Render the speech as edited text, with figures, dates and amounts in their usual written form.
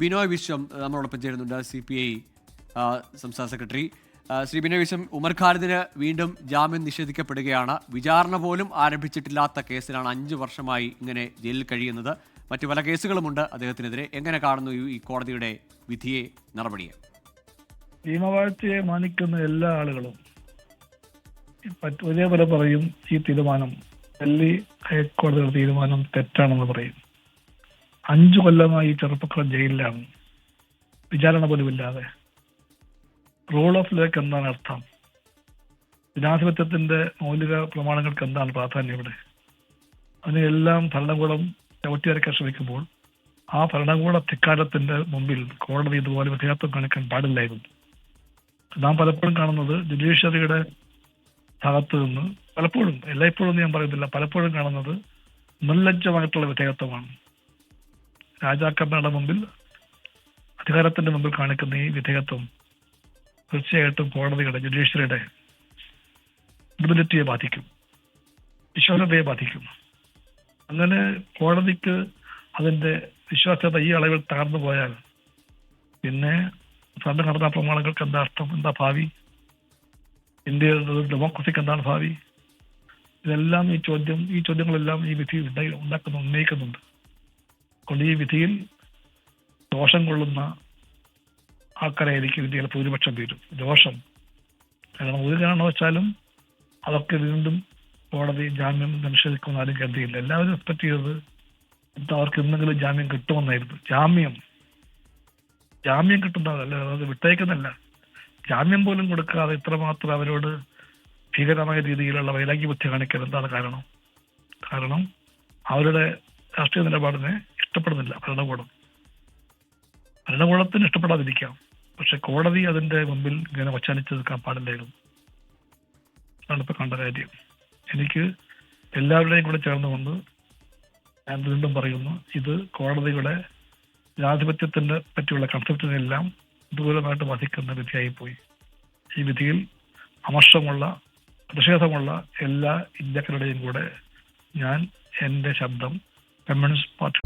ബിനോയ് വിശ്വം നമ്മളോടൊപ്പം ചേരുന്നുണ്ട്, CPI സംസ്ഥാന സെക്രട്ടറി. ശ്രീ ബിനോയ് വിശ്വം, ഉമർ ഖാലിദിന് വീണ്ടും ജാമ്യം നിഷേധിക്കപ്പെടുകയാണ്. വിചാരണ പോലും ആരംഭിച്ചിട്ടില്ലാത്ത കേസിലാണ് 5 വർഷമായി ഇങ്ങനെ ജയിലിൽ കഴിയുന്നത്. മറ്റു പല കേസുകളുമുണ്ട് അദ്ദേഹത്തിനെതിരെ. എങ്ങനെ കാണുന്നു ഈ കോടതിയുടെ വിധിയെ, നടപടിയെ? നിയമവാഴ്ചയെ മാനിക്കുന്ന എല്ലാ ആളുകളും ഒരേപോലെ പറയും ഈ തീരുമാനം, ഡൽഹി ഹൈക്കോടതിയുടെ തീരുമാനം തെറ്റാണെന്ന് പറയും. 5 കൊല്ലമായി ഈ ചെറുപ്പക്കാരൻ ജയിലിലാണ്, വിചാരണ പോലുമില്ലാതെ. റൂൾ ഓഫ് ലോയ്ക്ക് എന്താണ് അർത്ഥം? ജനാധിപത്യത്തിന്റെ മൗലിക പ്രമാണങ്ങൾക്ക് എന്താണ് പ്രാധാന്യം ഇവിടെ? അതിനെല്ലാം ഭരണകൂടം ചവിട്ടിയരക്കാൻ ശ്രമിക്കുമ്പോൾ ആ ഭരണകൂട ധിക്കാരത്തിന്റെ മുമ്പിൽ കോടതി ഇതുപോലെ വിധേയത്വം കാണിക്കാൻ പാടില്ലായിരുന്നു. നാം പലപ്പോഴും കാണുന്നത് ജുഡീഷ്യറിയുടെ ഭാഗത്തു നിന്ന്, പലപ്പോഴും, എല്ലായ്പ്പോഴും ഞാൻ പറയുന്നില്ല, പലപ്പോഴും കാണുന്നത് നിർലജ്ജമായിട്ടുള്ള വിധേയത്വമാണ്. രാജാക്കന്മാരുടെ മുമ്പിൽ, അധികാരത്തിന്റെ മുമ്പിൽ കാണിക്കുന്ന ഈ വിധേയത്വം തീർച്ചയായിട്ടും കോടതിയുടെ, ജുഡീഷ്യറിയുടെ ക്രെഡിബിലിറ്റിയെ ബാധിക്കും, വിശ്വാസ്യതയെ ബാധിക്കും. അങ്ങനെ കോടതിക്ക് അതിന്റെ വിശ്വാസ്യത ഈ അളവിൽ തകർന്നു പോയാൽ പിന്നെ ഭരണഘടനാ പ്രമാണങ്ങൾക്ക് എന്താ അർത്ഥം, എന്താ ഭാവി? ഇന്ത്യയുടെ ഡെമോക്രസിക്ക് എന്താണ് ഭാവി? ഇതെല്ലാം ഈ ചോദ്യങ്ങളെല്ലാം ഈ വിധി ഉന്നയിക്കുന്നുണ്ട്. കൊണ്ട് ഈ വിധിയിൽ ദോഷം കൊള്ളുന്ന ആൾക്കാരായിരിക്കും ഇന്ത്യയിലെ ഭൂരിപക്ഷം പേരും. ദോഷം കാരണം ഒരു കാരണവശാലും അതൊക്കെ വീണ്ടും കോടതി ജാമ്യം നിഷേധിക്കുമെന്ന് ആരും കരുതിയില്ല. എല്ലാവരും എക്സ്പെക്ട് ചെയ്തത് അവർക്ക് എന്തെങ്കിലും ജാമ്യം കിട്ടുമെന്നായിരുന്നു. ജാമ്യം കിട്ടുന്നതല്ല, അത് വിട്ടേക്കുന്നല്ല. ജാമ്യം പോലും കൊടുക്കാതെ ഇത്രമാത്രം അവരോട് ഭീകരമായ രീതിയിലുള്ള വൈരാഗ്യ ബുദ്ധി കാണിക്കാൻ എന്താണ് കാരണം? കാരണം അവരുടെ രാഷ്ട്രീയ നിലപാടിനെ ഇഷ്ടപ്പെടുന്നില്ല ഭരണകൂടത്തിന് ഇഷ്ടപ്പെടാതിരിക്കാം, പക്ഷെ കോടതി അതിന്റെ മുമ്പിൽ ഇങ്ങനെ വച്ചാനിച്ച് നിൽക്കാൻ പാടില്ലായിരുന്നു. അതാണ് ഇപ്പൊ കണ്ട കാര്യം. എനിക്ക് എല്ലാവരുടെയും കൂടെ ചേർന്നുകൊണ്ട് ഞാൻ വീണ്ടും പറയുന്നു, ഇത് കോടതിയുടെ ജനാധിപത്യത്തിന്റെ പറ്റിയുള്ള കൺസെപ്റ്റിനെല്ലാം ദൂരമായിട്ട് ബാധിക്കുന്ന വിധിയായി പോയി. ഈ വിധിയിൽ അമർഷമുള്ള, പ്രതിഷേധമുള്ള എല്ലാ ഇന്ത്യക്കാരുടെയും കൂടെ ഞാൻ എൻ്റെ ശബ്ദം കമ്മ്യൂണിസ്റ്റ് പാർട്ടി